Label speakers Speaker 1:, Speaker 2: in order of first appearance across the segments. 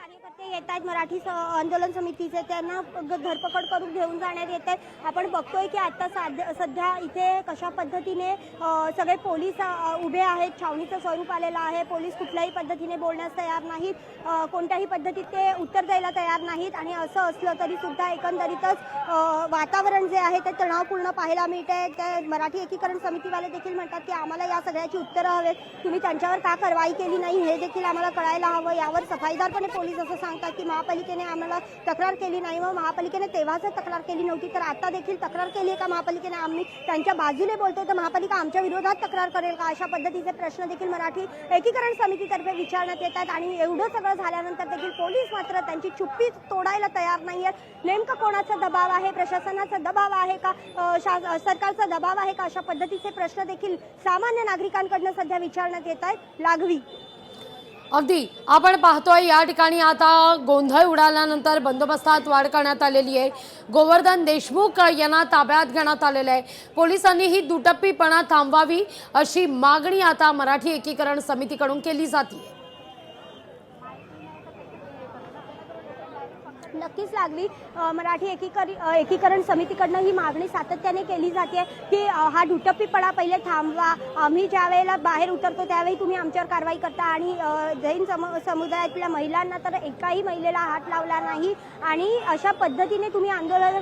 Speaker 1: कार्यकर्ते येत आहेत मराठी आंदोलन समितीचे, त्यांना धरपकड करून घेऊन जाण्यात येत आहे। आपण बघतोय की आता सध्या इथे कशा पद्धतीने सगळे पोलीस उभे आहेत, छावणीचं स्वरूप आलेलं आहे। पोलीस कुठल्याही पद्धतीने बोलण्यास तयार नाहीत, कोणत्याही पद्धतीत ते उत्तर द्यायला तयार नाहीत आणि असं असलं तरी सुद्धा एकंदरीतच वातावरण जे आहे ते तणावपूर्ण पाहायला मिळते। ते मराठी एकीकरण समितीवाले देखील म्हणतात की आम्हाला या सगळ्याची उत्तरं हवेत, तुम्ही त्यांच्यावर का कारवाई केली नाही हे देखील आम्हाला कळायला हवं। यावर सफाईदारपणे पोलीस असं सांगतात की महापालिकेने आम्हाला तक्रार केली नाही, मग महापालिकेने तेव्हाच तक्रार केली नव्हती तर आता देखील तक्रार केली आहे का महापालिकेने? आम्ही त्यांच्या बाजूने बोलतोय तर महापालिका आमच्या विरोधात तक्रार करेल का? अशा पद्धतीचे प्रश्न देखील मराठी एकीकरण समितीतर्फे विचारण्यात येतात आणि एवढं सगळं झाल्यानंतर देखील पोलीस मात्र त्यांची चुप्पी तोडायला तयार नाहीयेत। नेमकं कोणाचा दबाव आहे? प्रशासनाचा दबाव आहे का? सरकारचा दबाव आहे का? अशा पद्धतीचे प्रश्न देखील सामान्य नागरिकांकडून सध्या विचारण्यात येत आहेत। लागवी
Speaker 2: अगदी आपण पाहतोय या ठिकाणी आता गोंधळ उडाल्यानंतर बंदोबस्तात वाढ करण्यात आलेली आहे। गोवर्धन देशमुख यांना ताब्यात घेण्यात आलेलं आहे। पोलिसांनी ही दुटप्पीपणा थांबवावी अशी मागणी आता मराठी एकीकरण समितीकडून केली जाते।
Speaker 1: नक्कीच लागवी मराठी एकीकरण समितीकडनं ही मागणी सातत्याने केली जाते की हा दुटप्पीपणा पहिले थांबवा। आम्ही ज्या वेळेला बाहेर उतरतो त्यावेळी तुम्ही आमच्यावर कारवाई करता आणि जैन समुदायातल्या महिलांना तर एकाही महिलेला हात लावला नाही आणि अशा पद्धतीने तुम्ही आंदोलन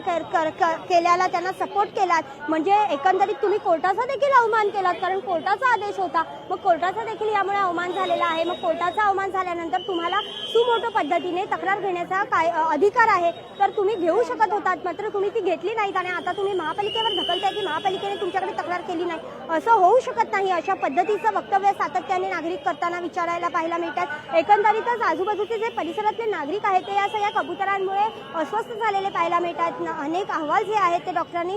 Speaker 1: केल्याला त्यांना सपोर्ट केलात, म्हणजे एकंदरीत तुम्ही कोर्टाचा देखील अवमान केलात, कारण कोर्टाचा आदेश होता। मग कोर्टाचा देखील यामुळे अवमान झालेला आहे। मग कोर्टाचा अवमान झाल्यानंतर तुम्हाला सुमोटो पद्धतीने तक्रार घेण्याचा अधिकार आहे, तर तुम्ही घेऊ शकत होतात, मात्र तुम्ही ती घेतली नाहीत आणि आता तुम्ही महापालिकेवर ढकलताय की महापालिकेने तुमच्याकडे तक्रार केली नाही। असं होऊ शकत नाही। अशा पद्धतीचं वक्तव्य सातत्याने नागरिक करताना विचारायला पाहायला मिळतात। एकंदरीतच आजूबाजूचे जे परिसरातले नागरिक आहेत ते या सगळ्या कबुतरांमुळे अस्वस्थ झालेले पाहायला मिळतात। अनेक अहवाल जे आहेत ते डॉक्टरांनी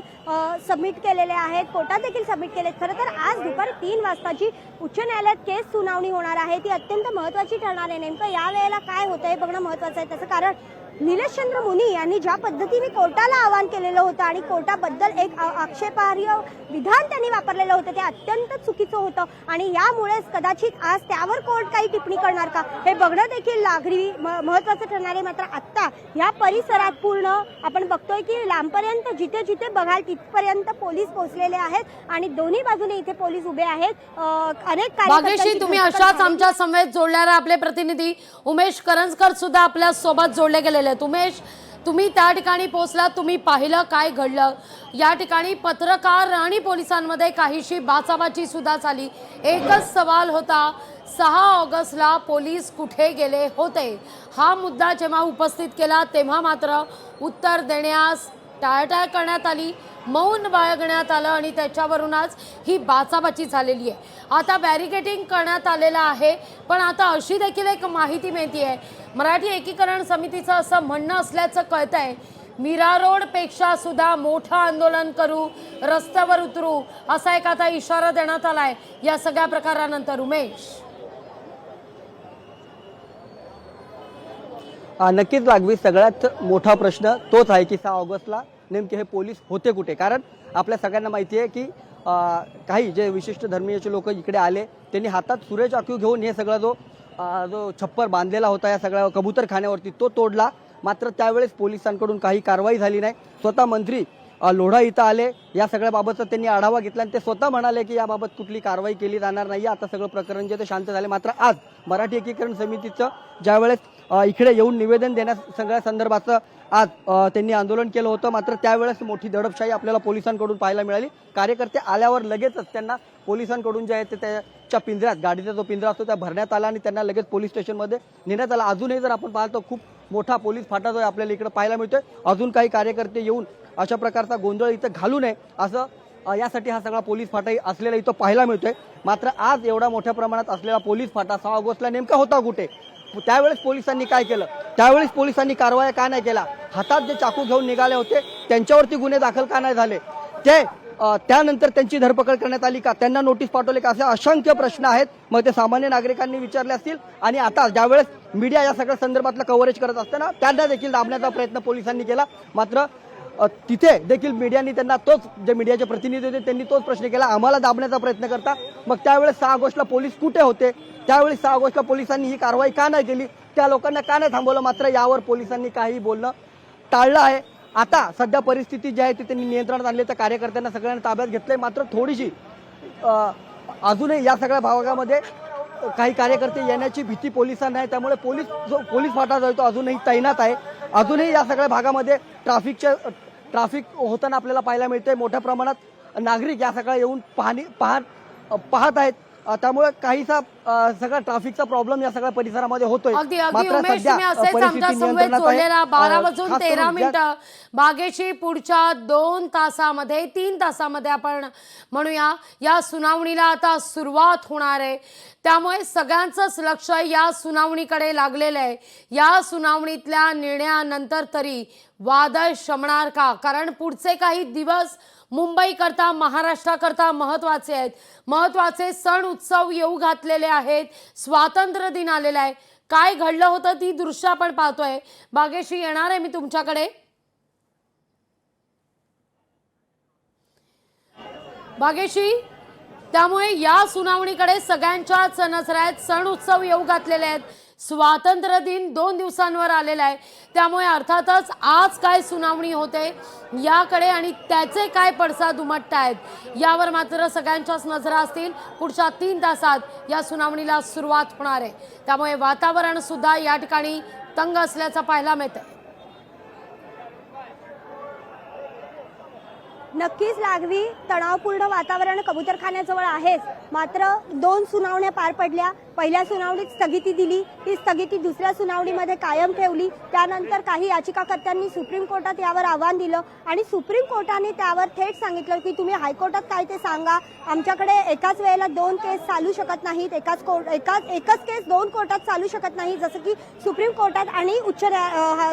Speaker 1: सबमिट केलेले आहेत, कोर्टात देखील सबमिट केलेत। खरं तर आज दुपारी 3 वाजताची उच्च न्यायालयात केस सुनावणी होणार आहे, ती अत्यंत महत्त्वाची ठरणार आहे। नेमकं या वेळेला काय होतंय बघणं महत्त्वाचं आहे। त्याचं कारण निलेशचंद्र मुनी यांनी ज्या पद्धतीने कोर्टाला आवाहन केलेलं होतं आणि कोर्टाबद्दल एक आक्षेपार्ह विधान त्यांनी वापरलेलं होतं ते अत्यंत चुकीचं होतं आणि यामुळेच कदाचित आज त्यावर कोर्ट काही टिप्पणी करणार का हे बघणं देखील लागली महत्त्वाचं ठरणार आहे। मात्र आत्ता या परिसरात पूर्ण आपण बघतोय की लांबपर्यंत जिथे जिथे बघाल तिथपर्यंत पोलीस पोहोचलेले आहेत आणि दोन्ही बाजूने इथे पोलीस उभे आहेत। अनेक
Speaker 2: भाग्यश्री, तुम्ही अशाच आमच्या समवेत जोडणारे आपले प्रतिनिधी उमेश करंजकर सुद्धा आपल्या सोबत जोडले गेलेले आहेत। उमेश, तुम्ही त्या ठिकाणी पोहोचलात, तुम्ही पाहिलं काय घडलं? या ठिकाणी पत्रकार आणि पोलिसांमध्ये काहीशी बाचाबाची सुद्धा झाली। एकच सवाल होता, 6 ऑगस्टला पोलीस कुठे गेले होते? हा मुद्दा जेव्हा उपस्थित केला तेव्हा मात्र उत्तर देण्यास टाळाटाळ करण्यात आली, मौन बाळगण्यात आलं आणि त्याच्यावरूनच ही बाचाबाची झालेली आहे। आता बॅरिकेडिंग करण्यात आलेलं आहे, पण आता अशी देखील एक माहिती मिळते मराठी एकीकरण समितीचं असं म्हणणं असल्याचं कळतंय, मीरा रोड पेक्षा सुद्धा मोठं आंदोलन करू, रस्त्यावर उतरू असा एक आता इशारा देण्यात आलाय या सगळ्या प्रकारानंतर। उमेश,
Speaker 3: नक्कीच लागवी सगळ्यात मोठा प्रश्न तोच आहे की 6 ऑगस्टला नेमके हे पोलीस होते कुठे? कारण आपल्या सगळ्यांना माहिती आहे की काही जे विशिष्ट धर्मीयचे लोक इकडे आले, त्यांनी हातात सुरे चाकू घेऊन हे सगळा जो छप्पर बांधलेला होता या सगळ्या कबूतरखान्यावरती तो तोडला। मात्र त्यावेळेस पोलिसांकडून काही कारवाई झाली नाही। स्वतः मंत्री लोढा इथं आले, या सगळ्या बाबतचा त्यांनी आढावा घेतला आणि ते स्वतः म्हणाले की याबाबत कुठली कारवाई केली जाणार नाही, आता सगळं प्रकरण जे ते शांत झाले। मात्र आज मराठी एकीकरण समितीचं ज्यावेळेस इकडे येऊन निवेदन देण्यास सगळ्या संदर्भाचं आज त्यांनी आंदोलन केलं होतं, मात्र त्यावेळेस मोठी दडपशाही आपल्याला पोलिसांकडून पाहायला मिळाली। कार्यकर्ते आल्यावर लगेचच त्यांना पोलिसांकडून जे आहे ते त्याच्या पिंजऱ्यात, गाडीचा जो पिंजरा असतो त्या भरण्यात आला आणि त्यांना लगेच पोलीस स्टेशनमध्ये नेण्यात आला। अजूनही जर आपण पाहतो खूप मोठा पोलीस फाटा जो आहे आपल्याला इकडे पाहायला मिळतोय। अजून काही कार्यकर्ते येऊन अशा प्रकारचा गोंधळ इथं घालू नये असं यासाठी हा सगळा पोलीस फाटा असलेला इथं पाहायला मिळतोय। मात्र आज एवढा मोठ्या प्रमाणात असलेला पोलीस फाटा 6 ऑगस्टला नेमका होता कुठे? त्यावेळेस पोलिसांनी काय केलं? त्यावेळेस पोलिसांनी कारवाया का नाही केला? हातात जे चाकू घेऊन निघाले होते त्यांच्यावरती गुन्हे दाखल का नाही झाले? त्यानंतर त्यांची धरपकड करण्यात आली का? त्यांना नोटीस पाठवले का? असे असंख्य प्रश्न आहेत, मग ते सामान्य नागरिकांनी विचारले असतील आणि आता ज्यावेळेस मीडिया या सगळ्या संदर्भातलं कव्हरेज करत असताना त्यांना देखील दाबण्याचा प्रयत्न पोलिसांनी केला। मात्र तिथे देखील मीडियाने त्यांना तोच, जे मीडियाचे प्रतिनिधी होते त्यांनी तोच प्रश्न केला, आम्हाला दाबण्याचा प्रयत्न करता। मग त्यावेळेस 6 ऑगस्टला पोलीस कुठे होते? त्यावेळी 6 ऑगस्टला पोलिसांनी ही कारवाई का नाही केली? त्या लोकांना का नाही थांबवलं, मात्र यावर पोलिसांनी काही बोलणं टाळलं आहे. आता सध्या परिस्थिती जी आहे ती त्यांनी नियंत्रणात आणली, तर कार्यकर्त्यांना सगळ्यांना ताब्यात घेतलंय. मात्र थोडीशी अजूनही या सगळ्या भागामध्ये काही कार्यकर्ते येण्याची भीती पोलिसांना आहे. त्यामुळे पोलीस फाटा जो आहे तो अजूनही तैनात आहे. अजूनही या सगळ्या भागामध्ये ट्रॅफिक होताना आपल्याला पाहायला मिळते. मोठ्या प्रमाणात नागरिक या सगळ्या येऊन पाहत आहेत. त्यामुळे काहीसा सगळा ट्रॅफिकचा प्रॉब्लेम या सगळ्या परिसरामध्ये होतोय.
Speaker 2: अगदी अगदी उमेश, तुम्ही असेच आमच्या समवेत जोडलेला 12:13 बागेशी पुढच्या 2 तासामध्ये 3 तासामध्ये आपण म्हणूया या सुनावणीला आता सुरुवात होणार आहे. त्यामुळे सगळ्यांचंच लक्ष या सुनावणीकडे लागलेलं आहे. या सुनावणीतल्या निर्णयानंतर तरी वादळ शमणार का? कारण पुढचे काही दिवस मुंबईकरता महाराष्ट्राकरता महत्त्वाचे आहेत. महत्त्वाचे सण उत्सव येऊ घातलेले आहेत. स्वातंत्र्य दिन आलेला आहे. काय घडलं होतं ती दृश्य आपण पाहतोय. बागेशी येणार आहे मी तुमच्याकडे. बागेशी, त्यामुळे या सुनावणीकडे सगळ्यांच्याच नजरा आहेत. सण उत्सव येऊ घातलेले आहेत. स्वातंत्र्य दिन 2 दिवसांवर आलेला आहे. त्यामुळे अर्थातच आज काय सुनावणी होते याकडे आणि त्याचे काय पडसाद उमटतायत यावर मात्र सगळ्यांच्याच नजरा असतील. पुढच्या 3 तासात या सुनावणीला सुरुवात होणार आहे. त्यामुळे वातावरण सुद्धा या ठिकाणी तंग असल्याचं पाहायला मिळतंय.
Speaker 1: नक्कीच लागवी तणावपूर्ण वातावरण कबूतरखान्याजवळ आहेच. मात्र 2 सुनावण्या पार पडल्या. पहिल्या सुनावणीत स्थगिती दिली, ती स्थगिती दुसऱ्या सुनावणीमध्ये कायम ठेवली. त्यानंतर काही याचिकाकर्त्यांनी सुप्रीम कोर्टात यावर आव्हान दिलं आणि सुप्रीम कोर्टाने त्यावर थेट सांगितलं की तुम्ही हायकोर्टात काय ते सांगा. आमच्याकडे एकाच वेळेला 2 केस चालू शकत नाहीत. एकच केस 2 कोर्टात चालू शकत नाही, जसं की सुप्रीम कोर्टात आणि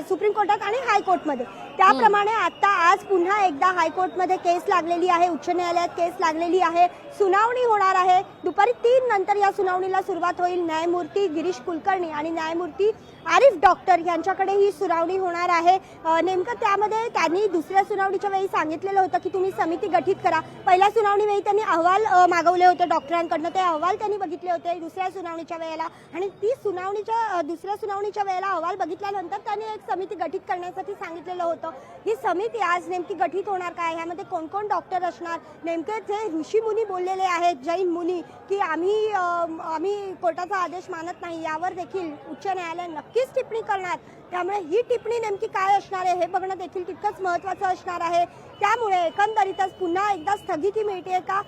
Speaker 1: सुप्रीम कोर्टात आणि हायकोर्टमध्ये. त्याप्रमाणे आता आज पुन्हा एकदा हायकोर्टमध्ये केस लागलेली आहे, उच्च न्यायालयात केस लागलेली आहे. सुनावणी होणार आहे. दुपारी 3 नंतर या सुनावणीला सुरुवात होईल. न्यायमूर्ती गिरीश कुलकर्णी आणि न्यायमूर्ती आरिफ डॉक्टर यांच्याकडे ही सुनावणी होणार आहे. नेमकं त्यामध्ये त्यांनी दुसऱ्या सुनावणीच्या वेळी सांगितलेलं होतं की तुम्ही समिती गठीत करा. पहिल्या सुनावणीवेळी त्यांनी अहवाल मागवले होते डॉक्टरांकडनं. ते अहवाल त्यांनी बघितले होते दुसऱ्या सुनावणीच्या वेळेला आणि दुसऱ्या सुनावणीच्या वेळेला अहवाल बघितल्यानंतर त्यांनी एक समिती गठीत करण्यासाठी सांगितलेलं होतं. ही समिती आज नेमकी गठीत होणार काय, ह्यामध्ये कोण कोण डॉक्टर असणार, नेमके जे ऋषी मुनी बोललेले आहेत, जैन मुनी, की आम्ही कोर्टाचा आदेश मानत नाही, यावर देखील उच्च न्यायालय नक्कीच टिप्पणी करणार. त्यामुळे ही टिप्पणी नेमकी काय असणार आहे हे बघणं देखील तितकंच महत्त्वाचं असणार आहे. त्यामुळे एकंदरीतच पुन्हा एकदा स्थगिती मिळते का,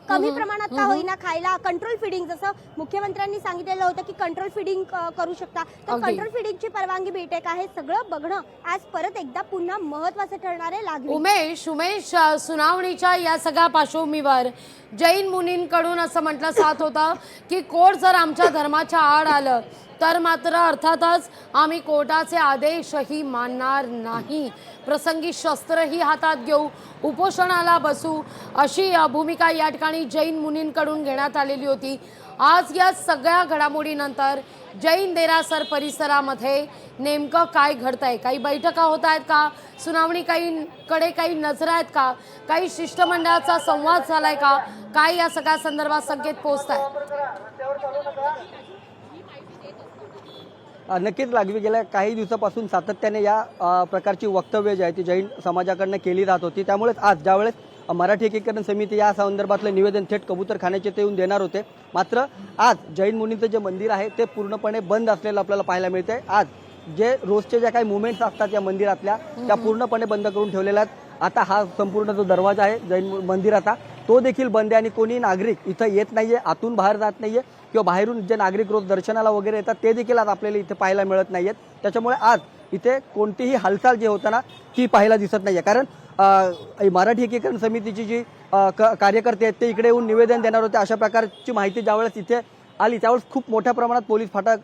Speaker 1: कमी प्रमाणात का होईना खायला कंट्रोल फिडिंग, जसं मुख्यमंत्र्यांनी सांगितलेलं होतं की कंट्रोल फिडिंग करू शकता, तर कंट्रोल फिडिंगची परवानगी मिळते का हे सगळं बघणं आज परत एकदा पुन्हा महत्त्वाचं ठरणार आहे. लागली
Speaker 2: उमेश, सुनावणीच्या या सगळ्या पार्श्वभूमीवर जैन मुनींकडून असं म्हटलं जात होतं की कोर्ट जर आमच्या धर्माच्या आड आलं तर मात्र अर्थातच आम्ही कोर्टाचे आदेशही मानणार नाही, प्रसंगी शस्त्रही हातात घेऊ, उपोषणाला बसू, अशी भूमिका या ठिकाणी जैन मुनींकडून घेण्यात आलेली होती. आज या सगळ्या घडामोडीनंतर जैन देरासर परिसरामध्ये नेमकं काय घडतंय? काही बैठका होत आहेत का? सुनावणी कडे काही नजरा आहेत का? काही शिष्टमंडळाचा संवाद झालाय का? काय या सगळ्या संदर्भात संकेत पोहोचत आहेत?
Speaker 3: नक्कीच लागवी गेल्या काही दिवसापासून सातत्याने या प्रकारची वक्तव्य जी आहे ती जैन समाजाकडनं केली जात होती. त्यामुळेच आज ज्यावेळेस मराठी एकीकरण समिती या संदर्भातलं निवेदन थेट कबूतरखान्याचे ते येऊन देणार होते, मात्र आज जैन मुनींचं जे मंदिर आहे ते पूर्णपणे बंद असलेलं आपल्याला पाहायला मिळतंय. आज जे रोजचे ज्या काही मुवमेंट्स असतात या मंदिरातल्या त्या पूर्णपणे बंद करून ठेवलेल्या आहेत. आता हा संपूर्ण जो दरवाजा आहे जैन मंदिराचा तो देखील बंद आहे आणि कोणी नागरिक इथं येत नाहीये, आतून बाहेर जात नाहीये किंवा बाहेरून जे नागरिक रोज दर्शनाला वगैरे येतात ते देखील आज आपल्याला इथे पाहायला मिळत नाहीयेत. त्याच्यामुळे आज इथे कोणतीही हालचाल जी होताना ती पाहायला दिसत नाहीये. कारण मराठी एकीकरण समितीची जी कार्यकर्ते आहेत ते इकडे येऊन निवेदन देणार होते. अशा प्रकारची माहिती ज्यावेळेस इथे आली त्यावेळेस खूप मोठ्या प्रमाणात पोलीस फाटा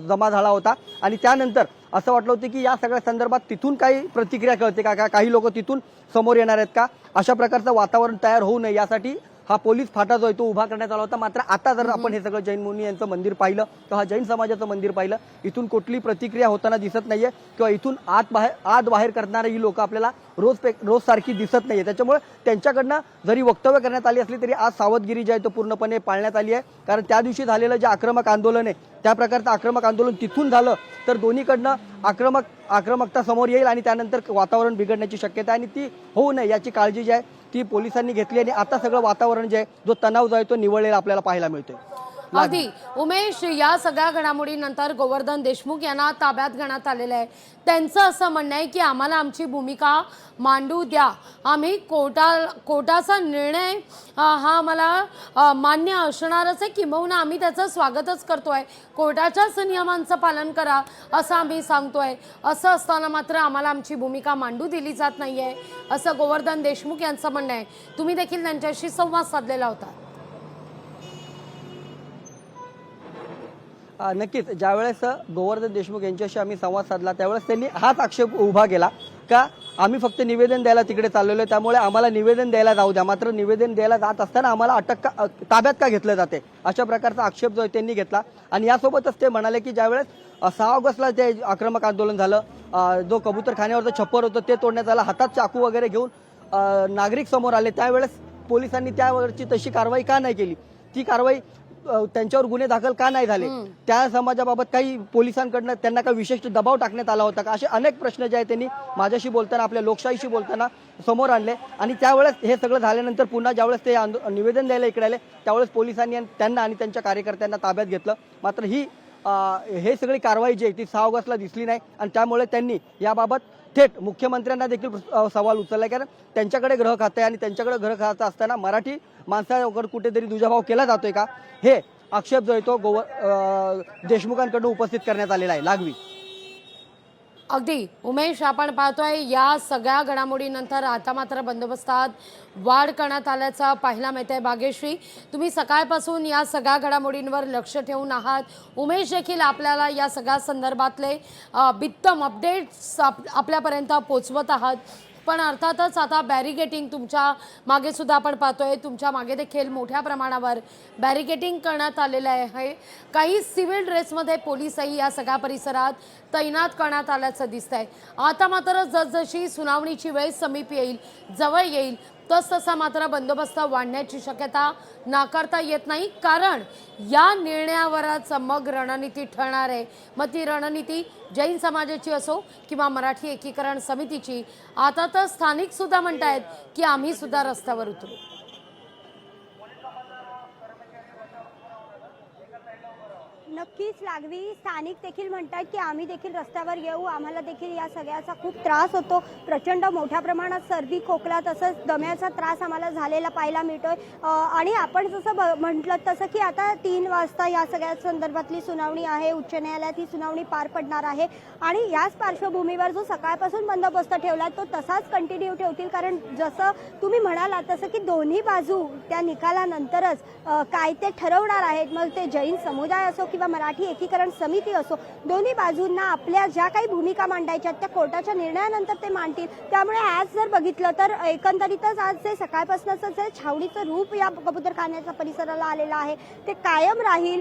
Speaker 3: जमा झाला होता आणि त्यानंतर असं वाटलं होतं की या सगळ्या संदर्भात तिथून काही प्रतिक्रिया कळते का, काही लोक तिथून समोर येणार आहेत का, अशा प्रकारचं वातावरण तयार होऊ नये यासाठी हा पोलीस फाटा जो आहे तो उभा करण्यात आला होता. मात्र आता जर आपण हे सगळं जैन मुनी यांचं मंदिर पाहिलं तर हा जैन समाजाचं मंदिर पाहिलं, इथून कुठली प्रतिक्रिया होताना दिसत नाहीये किंवा इथून आत बाहेर करणारी ही लोक आपल्याला रोज सारखी दिसत नाहीये. त्याच्यामुळे त्यांच्याकडनं जरी वक्तव्य करण्यात आली असली तरी आज सावधगिरी जी आहे तो पूर्णपणे पाळण्यात आली आहे. कारण त्या दिवशी झालेलं जे आक्रमक आंदोलन आहे त्या प्रकारचं आक्रमक आंदोलन तिथून झालं तर दोन्हीकडनं आक्रमकता समोर येईल आणि त्यानंतर वातावरण बिघडण्याची शक्यता आहे आणि ती होऊ नये याची काळजी जी आहे ती पोलिसांनी घेतली आणि आता सगळं वातावरण जे आहे जो तणाव जो आहे तो निवळलेला आपल्याला पाहायला मिळतोय.
Speaker 2: अगदी उमेश, या सगळ्या घडामोडीनंतर गोवर्धन देशमुख यांना ताब्यात घेण्यात आलेलं आहे. त्यांचं असं म्हणणं आहे की आम्हाला आमची भूमिका मांडू द्या, आम्ही कोर्टाचा निर्णय हा आम्हाला मान्य असणारच आहे, किंबहुना आम्ही त्याचं स्वागतच करतोय, कोर्टाच्याच नियमांचं पालन करा असं आम्ही सांगतोय. असं असताना मात्र आम्हाला आमची भूमिका मांडू दिली जात नाहीये असं गोवर्धन देशमुख यांचं म्हणणं आहे. तुम्ही देखील त्यांच्याशी संवाद साधलेला होता.
Speaker 3: नक्कीच ज्यावेळेस गोवर्धन देशमुख यांच्याशी आम्ही संवाद साधला त्यावेळेस त्यांनी हाच आक्षेप उभा केला का आम्ही फक्त निवेदन द्यायला तिकडे चाललेलो आहे, त्यामुळे आम्हाला निवेदन द्यायला जाऊ द्या, मात्र निवेदन द्यायला जात असताना आम्हाला ताब्यात का घेतलं जाते अशा प्रकारचा आक्षेप जो आहे त्यांनी घेतला. आणि यासोबतच ते म्हणाले की ज्यावेळेस 6 ऑगस्टला ते आक्रमक आंदोलन झालं, जो कबूतरखान्यावरचं छप्पर होतं ते तोडण्यात आलं, हातात चाकू वगैरे घेऊन नागरिक समोर आले, त्यावेळेस पोलिसांनी त्यावरची तशी कारवाई का नाही केली, ती कारवाई त्यांच्यावर गुन्हे दाखल का नाही झाले, त्या समाजाबाबत काही पोलिसांकडनं त्यांना काही विशिष्ट दबाव टाकण्यात आला होता का, असे अनेक प्रश्न जे आहेत त्यांनी माझ्याशी बोलताना आपल्या लोकशाहीशी बोलताना समोर आणले. आणि त्यावेळेस हे सगळं झाल्यानंतर पुन्हा ज्यावेळेस ते निवेदन द्यायला इकडे आले त्यावेळेस पोलिसांनी त्यांना आणि त्यांच्या कार्यकर्त्यांना ताब्यात घेतलं. मात्र हे सगळी कारवाई जी आहे ती 6 ऑगस्टला दिसली नाही आणि त्यामुळे त्यांनी याबाबत थेट मुख्यमंत्र्यांना देखील सवाल उचललाय. कारण त्यांच्याकडे गृह खातं आहे आणि त्यांच्याकडे गृह खातं असताना मराठी माणसाकडे कुठेतरी दुजाभाव केला जातोय का, हे आक्षेप जो आहे तो देशमुखांकडून उपस्थित करण्यात आलेला आहे. लागवी
Speaker 2: अगदी उमेश, आपण पाहतोय या सगळ्या घडामोडीनंतर आता मात्र बंदोबस्तात वाढ करण्यात आल्याचं पाहायला मिळतंय. भाग्यश्री, तुम्ही सकाळपासून या सगळ्या घडामोडींवर लक्ष ठेवून आहात. उमेश देखील आपल्याला या सगळ्या संदर्भातले बित्तम अपडेट्स आपल्यापर्यंत पोचवत आहात. पण अर्थातच आता बॅरिगेटिंग तुमच्या मागे सुद्धा आपण पाहतोय, तुमच्या मागे देखील मोठ्या प्रमाणावर बॅरिगेटिंग करण्यात आलेलं आहे. काही सिव्हिल ड्रेसमध्ये पोलीसही या सगळ्या परिसरात तैनात करण्यात आल्याचं दिसतंय. आता मात्र जसजशी सुनावणीची वेळ समीप येईल, जवळ येईल, तसतसा मात्र बंदोबस्त वाढण्याची शक्यता नाकारता येत नाही. कारण या निर्णयावरच मग रणनीती ठरणार आहे. मग ती रणनीती जैन समाजाची असो किंवा मराठी एकीकरण समितीची. आता तर स्थानिक सुद्धा म्हणतायत की आम्ही सुद्धा रस्त्यावर उतरू.
Speaker 1: नक्कीच लागवी, स्थानिक देखील म्हणतात की आम्ही देखील रस्त्यावर येऊ, आम्हाला देखील या सगळ्याचा खूप त्रास होतो, प्रचंड मोठ्या प्रमाणात सर्दी खोकला तसंच दम्याचा त्रास आम्हाला झालेला पाहायला मिळतोय. आणि आपण जसं म्हटलं तसं की आता 3 वाजता या सगळ्या संदर्भातली सुनावणी आहे, उच्च न्यायालयात ही सुनावणी पार पडणार आहे आणि याच पार्श्वभूमीवर जो सकाळपासून बंदोबस्त ठेवला तो तसाच कंटिन्यू ठेवतील. कारण जसं तुम्ही म्हणालात तसं की दोन्ही बाजू त्या निकालानंतरच काय ते ठरवणार आहेत. मग ते जैन समुदाय असो किंवा मराठी एकीकरण समिती असो, दोन्ही बाजूंना आपल्या ज्या काही भूमिका मांडायच्या त्या कोर्टाच्या निर्णयानंतर ते मांडतील. त्यामुळे आज जर बघितलं तर एकंदरीतच आज जे सकाळपासूनच जे छावणीचं रूप या कबूतरखान्याच्या परिसराला आलेलं आहे ते कायम राहील.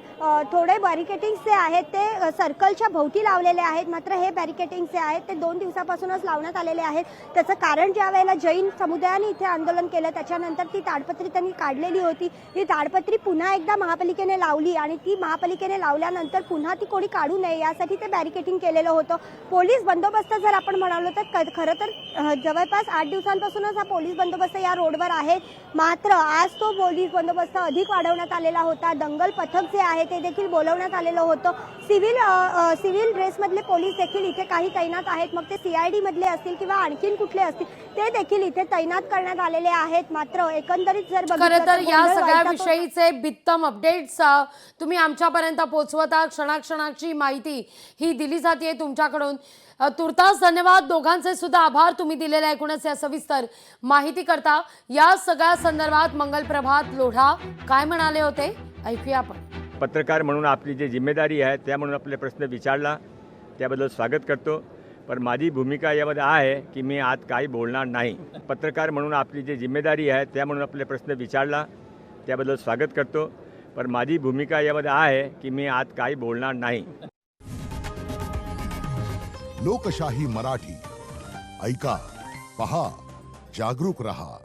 Speaker 1: थोडे बॅरिकेटिंग्स जे आहेत ते सर्कलच्या भोवती लावलेले आहेत, मात्र हे बॅरिकेटिंग्स जे आहेत ते 2 दिवसापासूनच लावण्यात आलेले आहेत. त्याचं कारण ज्या वेळेला जैन समुदायाने इथे आंदोलन केलं त्याच्यानंतर ती ताडपत्री त्यांनी काढलेली होती. ही ताडपत्री पुन्हा एकदा महापालिकेने लावली आणि ती महापालिकेने लावल्यानंतर पुन्हा ती कोणी काढू नये यासाठी ते बॅरिकेटिंग केलेलं होतं. पोलीस बंदोबस्त जर आपण म्हणालो तर खरं तर जवळपास 8 दिवसांपासूनच हा पोलीस बंदोबस्त या रोडवर आहे. मात्र आज तो पोलीस बंदोबस्त अधिक वाढवण्यात आलेला होता. दंगल पथक जे आहे ते देखील बोलवण्यात आलेलं होतं. सिव्हिल ड्रेसमधले पोलीस देखील इथे काही तैनात आहेत, मग ते CID मधले असतील किंवा आणखीन कुठले असतील ते देखील इथे तैनात करण्यात आलेले आहेत. मात्र एकंदरीत जर
Speaker 2: खरं तर या सगळ्या विषयीचे बित्तम अपडेट्स तुम्ही आमच्यापर्यंत पोहोचवता. क्षणाक्षणाची माहिती ही दिली जाते तुमच्याकडून. तुर्तास धन्यवाद. दोघांचे सुद्धा आभार तुम्ही दिलेल्या एकूणच या सविस्तर माहिती करता. या सगळ्या संदर्भात मंगलप्रभात लोढा काय म्हणाले होते ऐकूया आपण.
Speaker 4: पत्रकार म्हणून आपली जी जिम्मेदारी आहे त्या म्हणून आपले प्रश्न विचारला त्याबद्दल स्वागत करतो. पण माझी भूमिका यामध्ये आहे की मी आज काही बोलणार नाही. पत्रकार म्हणून आपली जी जिम्मेदारी आहे त्या म्हणून आपले प्रश्न विचारला त्याबद्दल स्वागत करतो. पण माझी भूमिका यामध्ये आहे की मी आज काही बोलणार नाही.
Speaker 5: लोकशाही मराठी ऐका, पहा, जागरूक रहा.